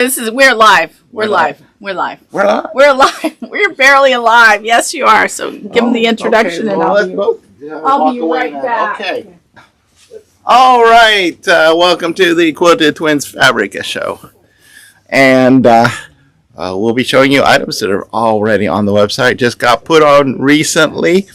We're live. We're live. We're live. We're live. We're alive. We're barely alive. Yes, you are. So give them the introduction, and I'll be right back. Okay. All right. Welcome to the Quilted Twins Fabrica show, and we'll be showing you items that are already on the website. Just got put on recently.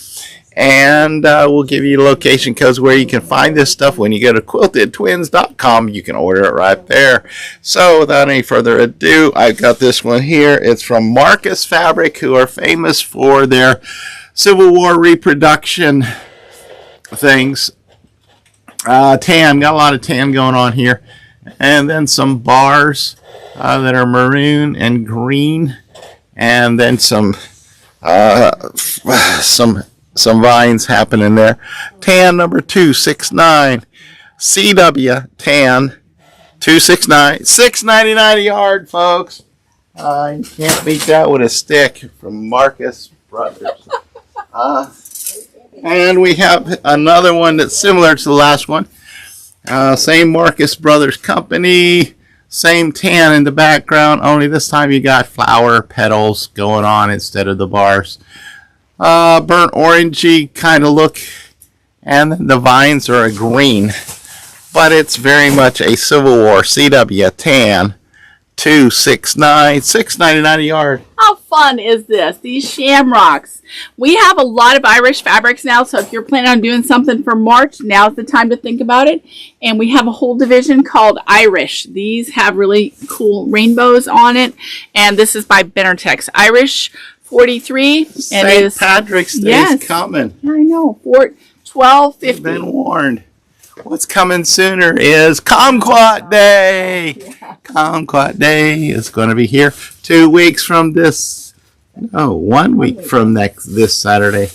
And we'll give you location codes where you can find this stuff. When you go to quiltedtwins.com, you can order it right there. So without any further ado, I've got this one here. It's from Marcus Fabric, who are famous for their Civil War reproduction things. Tan, got a lot of tan going on here. And then some bars that are maroon and green. And then some vines happening there. Tan number 269, CW Tan 269, $6.99 a yard, folks. You can't beat that with a stick from Marcus Brothers. And we have another one that's similar to the last one. Same Marcus Brothers company, same tan in the background, only this time you got flower petals going on instead of the bars. Burnt orangey kind of look, and the vines are a green, but it's very much a Civil War CW tan 269, $6.99 a yard. How fun is this? These shamrocks. We have a lot of Irish fabrics now, so if you're planning on doing something for March, now's the time to think about it. And we have a whole division called Irish. These have really cool rainbows on it, and this is by Benartex. Irish 43 St. Patrick's Day is coming. I know. 12.50. You've been warned. What's coming sooner is Kumquat Day. Yeah. Kumquat Day is going to be here 2 weeks from this. No, 1 week from this Saturday.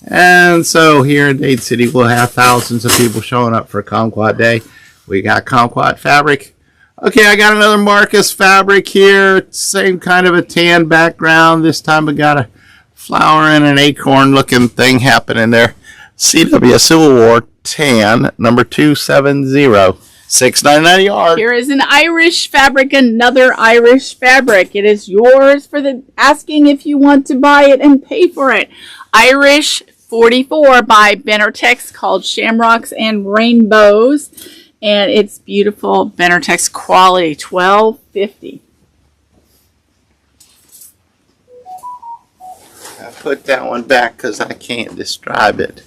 And so here in Dade City, we'll have thousands of people showing up for Kumquat Day. We got Kumquat fabric. Okay, I got another Marcus fabric here. Same kind of a tan background. This time I got a flower and an acorn looking thing happening there. CW Civil War tan number 270. $6.99 a yard. Here is an Irish fabric, another Irish fabric. It is yours for the asking if you want to buy it and pay for it. Irish 44 by Benartex, called Shamrocks and Rainbows. And it's beautiful Benartex quality, $12.50. I put that one back because I can't describe it.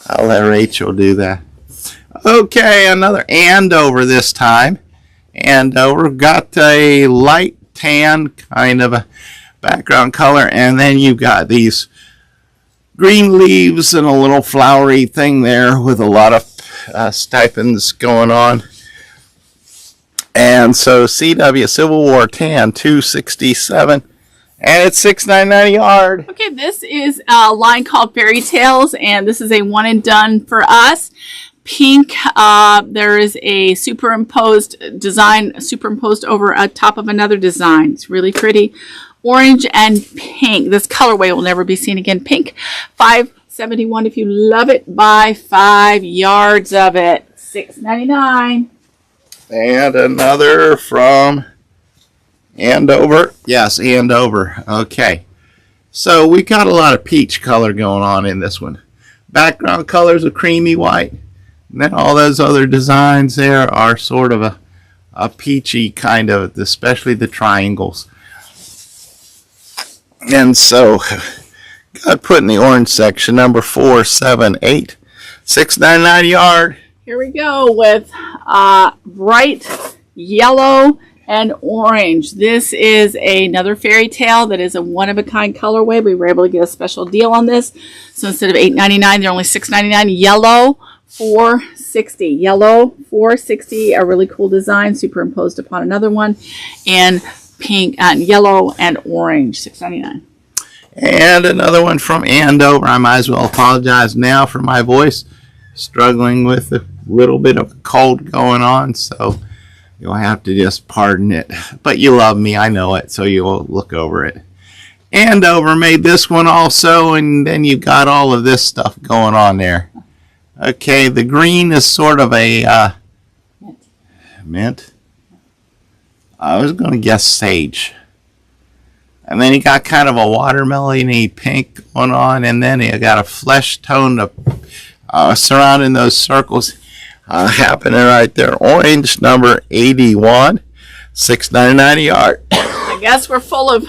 I'll let Rachel do that. Okay, another Andover this time. Andover got a light tan kind of a background color, and then you've got these green leaves and a little flowery thing there with a lot of stipends going on. And so CW Civil War tan 267, and it's $6.99 a yard. Okay, this is a line called Fairy Tales, and this is a one and done for us. Pink, there is a superimposed design superimposed over a top of another design. It's really pretty. Orange and pink. This colorway will never be seen again. Pink, $5.71 if you love it. Buy 5 yards of it. $6.99. And another from Andover. Yes, Andover. Okay. So we got a lot of peach color going on in this one. Background colors are creamy white. And then all those other designs there are sort of a peachy kind of, especially the triangles. And so got put in the orange section, number 478, $6.99 a yard. Here we go with bright yellow and orange. This is another fairy tale that is a one-of-a-kind colorway. We were able to get a special deal on this. So instead of $8.99, they're only $6.99. Yellow, $4.60. Yellow, $4.60. A really cool design superimposed upon another one. And pink and yellow and orange, $6.99. And another one from Andover. I might as well apologize now for my voice. Struggling with a little bit of a cold going on, so you'll have to just pardon it. But you love me, I know it, so you'll look over it. Andover made this one also, and then you got all of this stuff going on there. Okay, the green is sort of a mint. I was going to guess sage. And then you got kind of a watermelon-y pink going on, and then you got a flesh tone surrounding those circles happening right there. Orange number 81, $6.99 a yard. I guess we're full of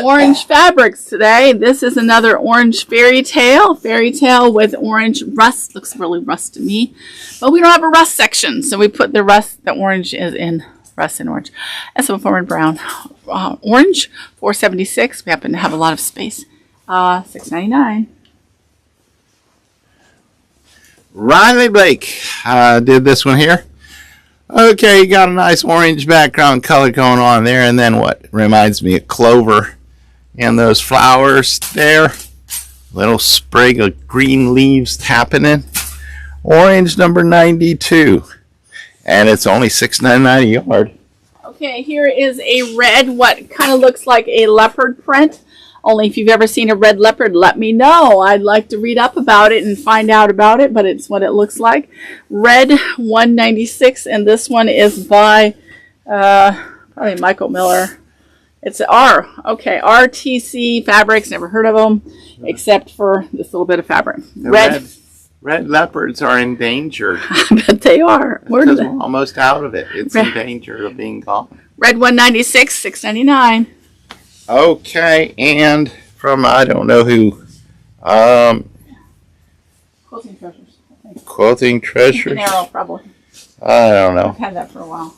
orange fabrics today. This is another orange fairy tale. Fairy tale with orange rust. Looks really rust to me. But we don't have a rust section, so we put the orange is in rust and orange. And some forward brown. Orange, $4.76. We happen to have a lot of space. $6.99. Riley Blake did this one here. Okay, you got a nice orange background color going on there, and then what reminds me of clover and those flowers there. Little sprig of green leaves happening. Orange number 92, and it's only $6.99 a yard. Okay, here is a red, what kind of looks like a leopard print. Only if you've ever seen a red leopard, let me know. I'd like to read up about it and find out about it, but it's what it looks like. Red, $1.96, and this one is by probably Michael Miller. It's RTC Fabrics. Never heard of them, except for this little bit of fabric. Red leopards are endangered. I bet they are. Because we're almost out of it. It's in danger of being gone. Red, $1.96, $6.99. Okay, and from I don't know who, Quilting Treasures. Quilting Treasures. Arrow, probably. I don't know. I've had that for a while.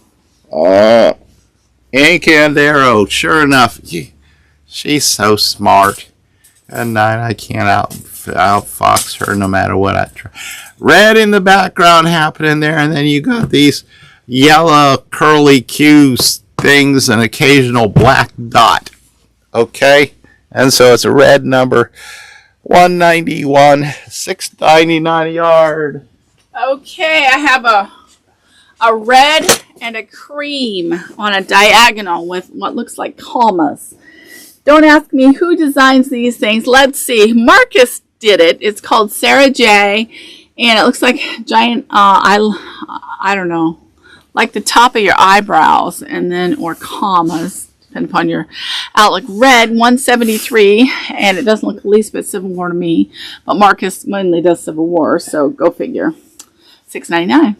Ink and Arrow. Sure enough, she's so smart. And I can't outfox her no matter what I try. Red in the background happening there, and then you got these yellow curly Q's things, an occasional black dot. Okay, and so it's a red number 191, $6.99 a yard. Okay, I have a red and a cream on a diagonal with what looks like commas. Don't ask me who designs these things. Let's see. Marcus did it. It's called Sarah J. And it looks like giant, I don't know, like the top of your eyebrows, and then, or commas, depending upon your outlook. Red, $173, and it doesn't look the least bit Civil War to me. But Marcus mainly does Civil War, so go figure. $6.99.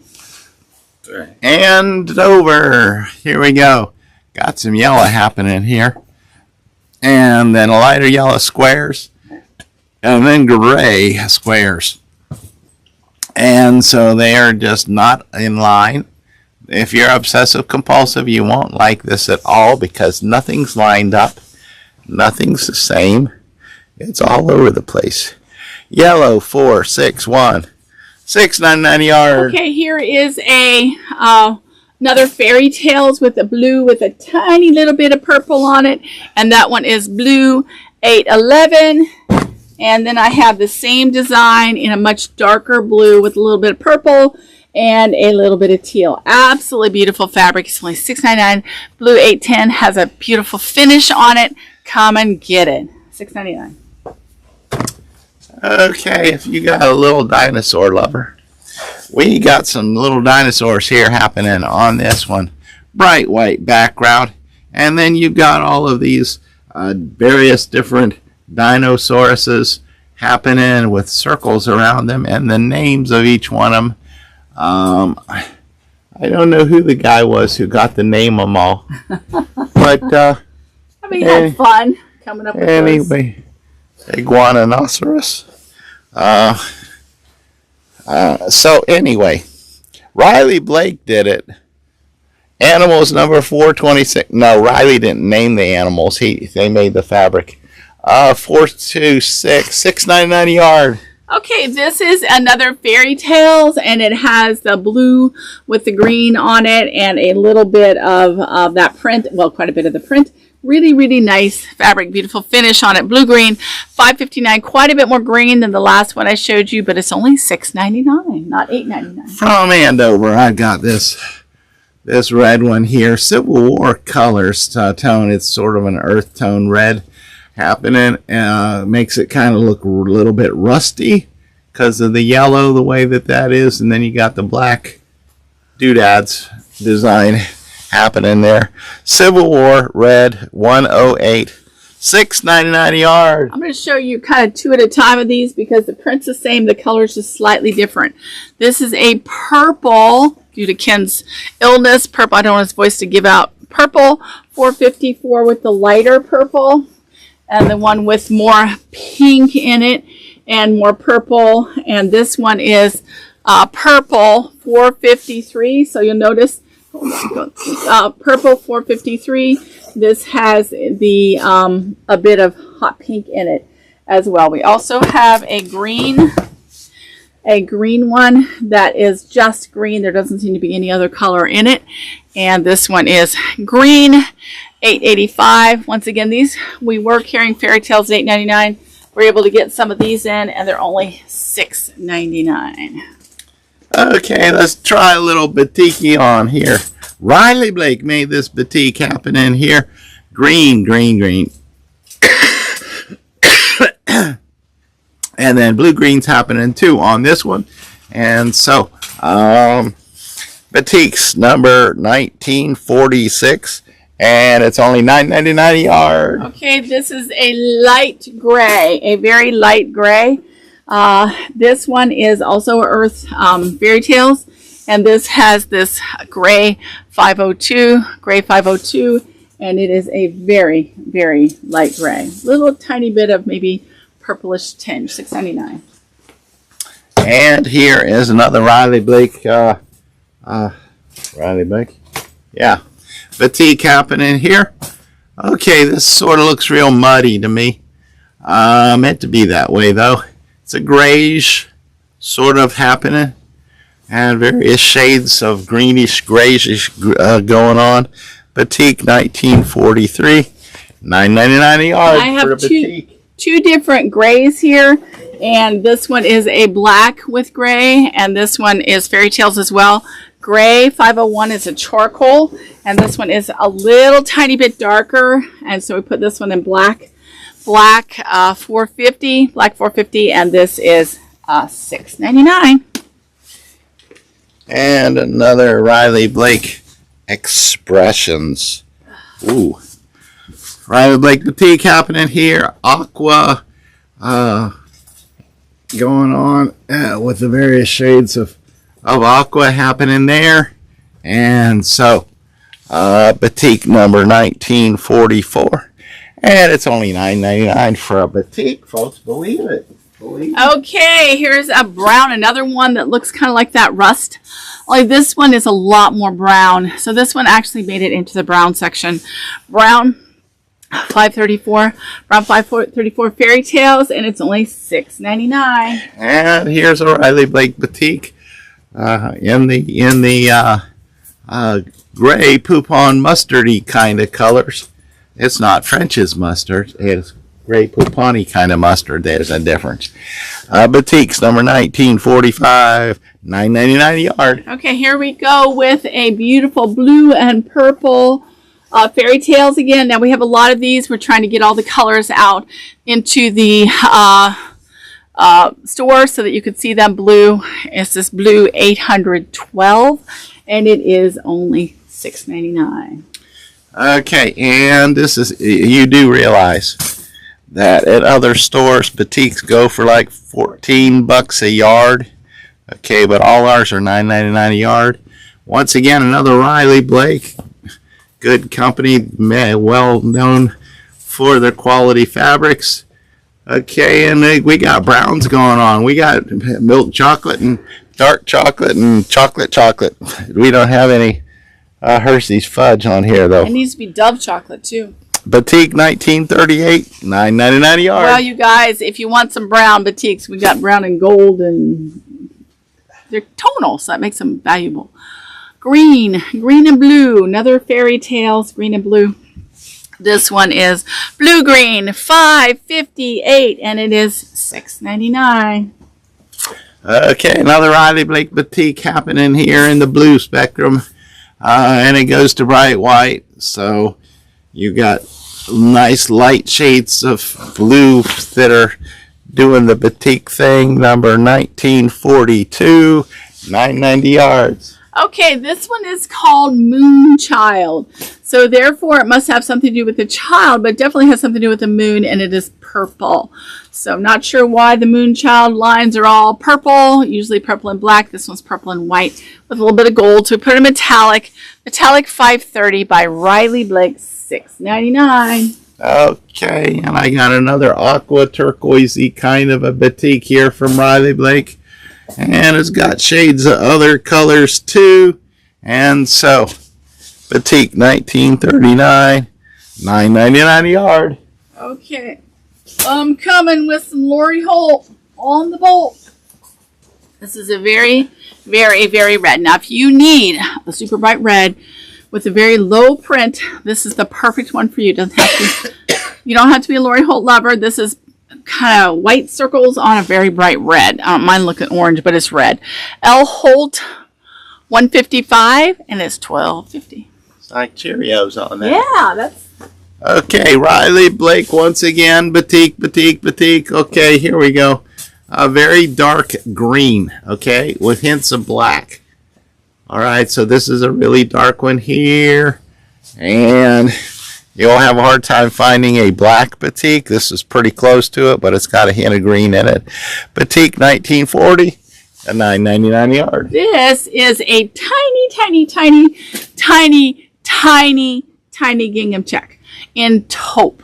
And over. Here we go. Got some yellow happening here. And then lighter yellow squares, and then gray squares. And so they are just not in line. If you're obsessive compulsive, you won't like this at all because nothing's lined up. Nothing's the same. It's all over the place. Yellow, 461, $6.99 a yard. Okay, here is another fairy tales with a blue with a tiny little bit of purple on it, and that one is blue, $8.11. And then I have the same design in a much darker blue with a little bit of purple and a little bit of teal. Absolutely beautiful fabric. It's only $6.99. Blue, $8.10, has a beautiful finish on it. Come and get it. $6.99. Okay, if you got a little dinosaur lover, we got some little dinosaurs here happening on this one. Bright white background. And then you've got all of these various different dinosauruses happening with circles around them and the names of each one of them. I don't know who the guy was who got the name of them all. But, I mean, had fun coming up with this. Anyway, iguanosaurus. So anyway, Riley Blake did it. Animals number 426. No, Riley didn't name the animals. They made the fabric. 426, $6.99 a yard. Okay, this is another fairy tales, and it has the blue with the green on it and a little bit of that print. Well, quite a bit of the print. Really, really nice fabric. Beautiful finish on it. Blue-green, $5.59. Quite a bit more green than the last one I showed you, but it's only $6.99, not $8.99. From Andover, I got this red one here. Civil War colors tone. It's sort of an earth tone red happening. Makes it kind of look a little bit rusty because of the yellow, the way that is. And then you got the black doodads design happening there. Civil War red 108, $6.99 a yard. I'm going to show you kind of two at a time of these because the print's the same, the color's just slightly different. This is a purple, due to Ken's illness, purple, I don't want his voice to give out. Purple, $4.54 with the lighter purple, and the one with more pink in it and more purple. And this one is purple, $4.53. So you'll notice, purple, $4.53. This has the a bit of hot pink in it as well. We also have a green one that is just green. There doesn't seem to be any other color in it. And this one is green, $8.85. Once again, these we were carrying fairy tales at $8.99. We're able to get some of these in, and they're only $6.99. Okay, let's try a little batik on here. Riley Blake made this batik happen in here. Green, green, green. And then blue green's happening too on this one. And so, batik's number 1946. And it's only $9.99 a yard. Okay, this is a light gray, a very light gray. This one is also Earth Fairy Tales, and this has this gray 502, and it is a very, very light gray. Little tiny bit of maybe purplish tinge, $6.99. And here is another Riley Blake, yeah, batik happening here. Okay, this sort of looks real muddy to me. Meant to be that way though. It's a grayish sort of happening, and various shades of greenish, grayish going on. Batik 1943, $9.99 a yard. I have for a batik. two different grays here, and this one is a black with gray, and this one is Fairy Tales as well. Gray 501 is a charcoal, and this one is a little tiny bit darker, and so we put this one in black. Black 450, black 450, and this is $6.99. And another Riley Blake Expressions. Ooh, Riley Blake batik happening here. Aqua going on with the various shades of aqua happening there. And so batik number 1944, and it's only $9.99 for a batik, folks. Believe it. Okay, here's a brown, another one that looks kind of like that rust. Only this one is a lot more brown, so this one actually made it into the brown section. Brown 534, brown 534 Fairy Tales, and it's only $6.99. And here's a Riley Blake batik in the gray poupon mustardy kind of colors. It's not French's mustard. It's gray poupon-y kind of mustard. There's a difference. Batik's number 1945, $9.99 a yard. Okay, here we go with a beautiful blue and purple Fairy Tales again. Now we have a lot of these. We're trying to get all the colors out into the store so that you can see them blue. It's this blue 812, and it is only $6.99. Okay, and this is, you do realize that at other stores, batiks go for like $14 a yard. Okay, but all ours are $9.99 a yard. Once again, another Riley Blake. Good company, well known for their quality fabrics. Okay, and we got browns going on. We got milk chocolate and dark chocolate and chocolate. We don't have any Hershey's fudge on here though. It needs to be Dove chocolate too. Batik 1938, $9.99 a yard. Well, you guys, if you want some brown batiks, we got brown and gold, and they're tonal, so that makes them valuable. Green and blue, another Fairy Tales, green and blue. This one is blue green, $5.58, and it is $6.99. Okay, another Riley Blake batik happening here in the blue spectrum, and it goes to bright white. So you got nice light shades of blue that are doing the batik thing. Number 1942, $9.90 yards. Okay, this one is called Moonchild. So therefore, it must have something to do with the child, but definitely has something to do with the moon, and it is purple. So I'm not sure why the Moonchild lines are all purple, usually purple and black. This one's purple and white with a little bit of gold. So we put it in metallic. Metallic 530 by Riley Blake, $6.99. Okay, and I got another aqua turquoisey kind of a batik here from Riley Blake. And it's got shades of other colors too. And so, batik 1939, $9.99 a yard. Okay, I'm coming with some Lori Holt on the bolt. This is a very, very, very red. Now, if you need a super bright red with a very low print, this is the perfect one for you. You don't have to be a Lori Holt lover. This is kind of white circles on a very bright red. I don't mind looking orange, but it's red. L Holt 155 and it's $12.50. It's like Cheerios on that. Yeah, that's okay. Riley Blake once again. Batik, batik, batik. Okay, here we go. A very dark green. Okay, with hints of black. All right, so this is a really dark one here, and you'll have a hard time finding a black batik. This is pretty close to it, but it's got a hint of green in it. Batik 1940 at $9.99 a yard. This is a tiny, tiny, tiny, tiny, tiny, tiny gingham check in taupe.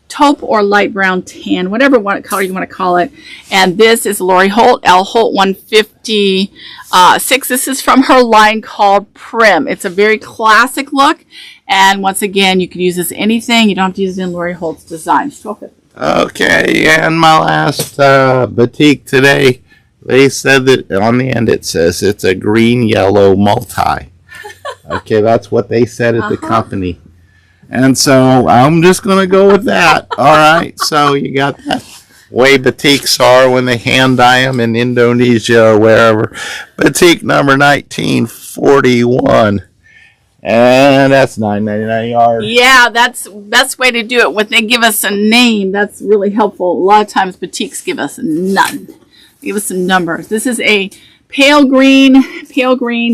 Taupe or light brown tan, whatever color you want to call it. And this is Lori Holt, L Holt 156. This is from her line called Prim. It's a very classic look. And once again, you can use this anything. You don't have to use it in Lori Holt's designs. Okay, and my last batik today, they said that on the end it says it's a green-yellow multi. Okay, that's what they said at the company. And so I'm just going to go with that. All right, so you got that way batiks are when they hand dye them in Indonesia or wherever. Batik number 1941. And that's $9.99 a yard. Yeah, that's the best way to do it. When they give us a name, that's really helpful. A lot of times batiks give us none. They give us some numbers. This is a pale green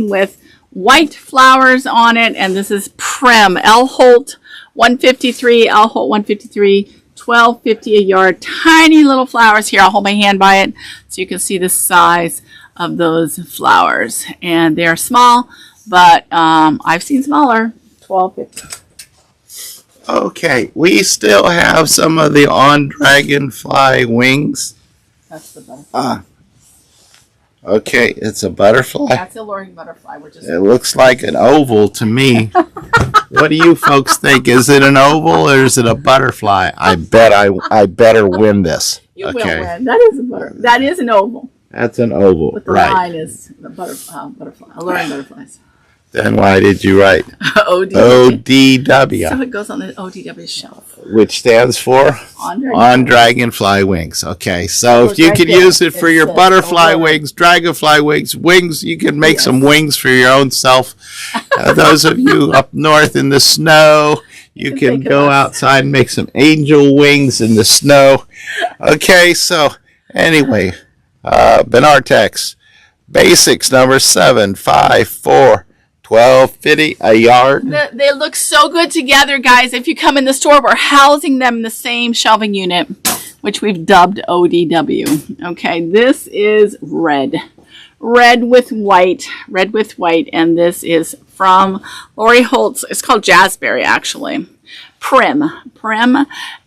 with white flowers on it, and this is Prim. L Holt 153, L Holt 153, $12.50 a yard. Tiny little flowers here. I'll hold my hand by it so you can see the size of those flowers. And they're small, but I've seen smaller. $12.50. Okay, we still have some of the on dragonfly wings. That's the butterfly. Okay, it's a butterfly. That's a Lori butterfly. It looks like an oval to me. What do you folks think? Is it an oval or is it a butterfly? I bet I better win this. You will win. That is a That is an oval. That's an oval, but the right? line is the butterfly. Alluring butterflies. Then why did you write ODW? So it goes on the ODW shelf. Which stands for? On Dragonfly Wings. Okay, so if you could use it for your butterfly wings, dragonfly wings, you can make some wings for your own self. Those of you up north in the snow, you can go outside and make some angel wings in the snow. Okay, so anyway, Benartex Basics number 754. $12.50 a yard. They look so good together, guys. If you come in the store, we're housing them in the same shelving unit, which we've dubbed ODW. Okay, this is red with white, and this is from Lori Holt's. It's called Jazzberry, actually. Prim,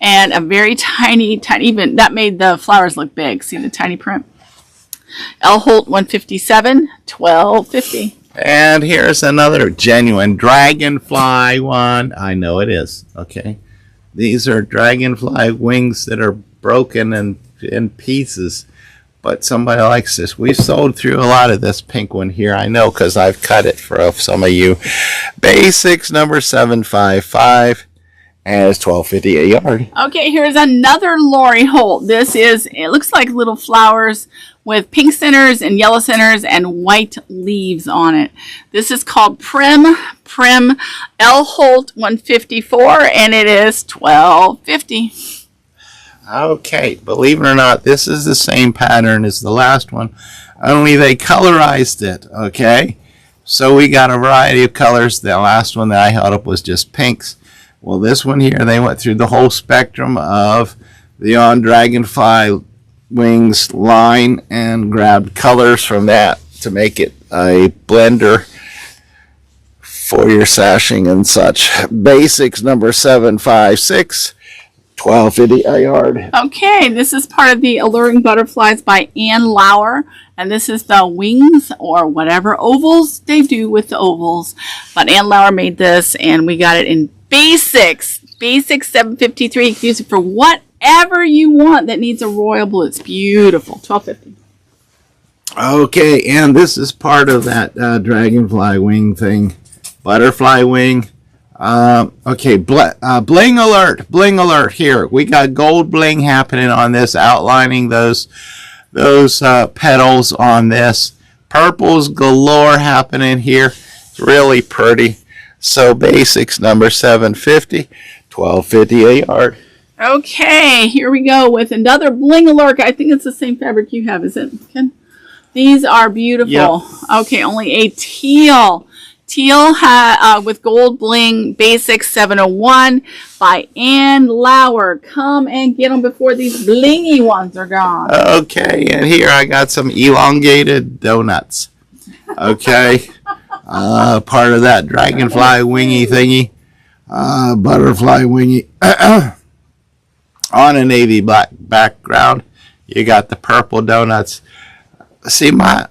and a very tiny, even that made the flowers look big. See the tiny print. L Holt 157, $12.50. And here's another genuine dragonfly one. I know it is. Okay. These are dragonfly wings that are broken and in pieces. But somebody likes this. We've sold through a lot of this pink one here. I know because I've cut it for some of you. Basics number 755. And it's $12.50 a yard. Okay, here's another Lori Holt. It looks like little flowers with pink centers and yellow centers and white leaves on it. This is called Prim L Holt 154, and it is $12.50. Okay, believe it or not, this is the same pattern as the last one, only they colorized it, okay? So we got a variety of colors. The last one that I held up was just pinks. Well, this one here, they went through the whole spectrum of the On Dragonfly Wings line and grabbed colors from that to make it a blender for your sashing and such. Basics number 756, $12.50 a yard. Okay, this is part of the Alluring Butterflies by Ann Lauer. And this is the wings or whatever ovals they do with the ovals. But Ann Lauer made this and we got it in basics. Basics 753. You can use it for whatever you want that needs a royal blue. It's beautiful. $12.50. Okay, and this is part of that dragonfly wing thing. Butterfly wing. Okay, bling alert here. We got gold bling happening on this, outlining those petals on this. Purples galore happening here. It's really pretty. So basics number 750, $12.50 a yard. Okay, here we go with another bling alert. I think it's the same fabric you have, is it, Ken? These are beautiful. Yep. Okay, only a teal. Teal with gold bling, basics 701 by Ann Lauer. Come and get them before these blingy ones are gone. Okay, and here I got some elongated donuts. Okay, part of that dragonfly wingy thingy, butterfly wingy. On a navy black background, you got the purple donuts. See, my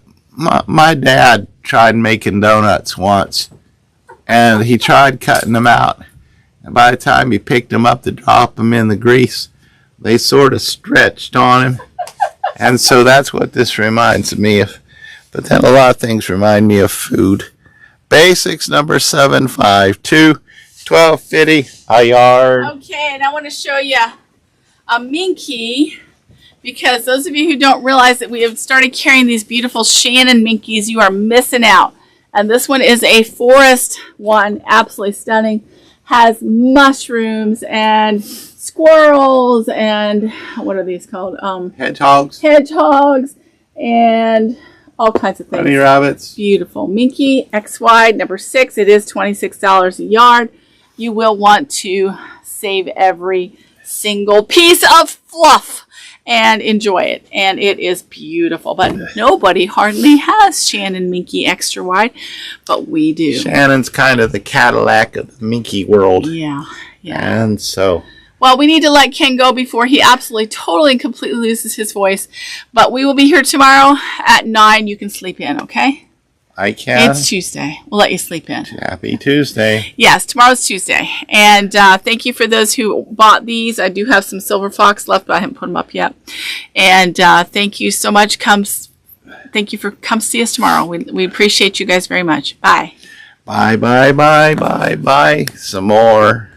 dad tried making donuts once, and he tried cutting them out, and by the time he picked them up to drop them in the grease, they sort of stretched on him. And so that's what this reminds me of. But then a lot of things remind me of food. Basics number 752, $12.50 a yard. Okay, and I want to show you a minky, because those of you who don't realize that we have started carrying these beautiful Shannon minkies, you are missing out. And this one is a forest one, absolutely stunning. Has mushrooms and squirrels and what are these called? Hedgehogs. Hedgehogs and all kinds of things. Bunny rabbits. Beautiful. Minky XY number 6. It is $26 a yard. You will want to save every single piece of fluff and enjoy it, and it is beautiful. But nobody hardly has Shannon Minky extra wide, but we do. Shannon's kind of the Cadillac of the minky world. Yeah. And so, well, we need to let Ken go before he absolutely, totally, and completely loses his voice. But we will be here tomorrow at 9. You can sleep in, okay? I can. It's Tuesday. We'll let you sleep in. Happy Tuesday. Yes, tomorrow's Tuesday. And thank you for those who bought these. I do have some Silver Fox left, but I haven't put them up yet. And thank you so much. Come see us tomorrow. We appreciate you guys very much. Bye. Bye. Some more.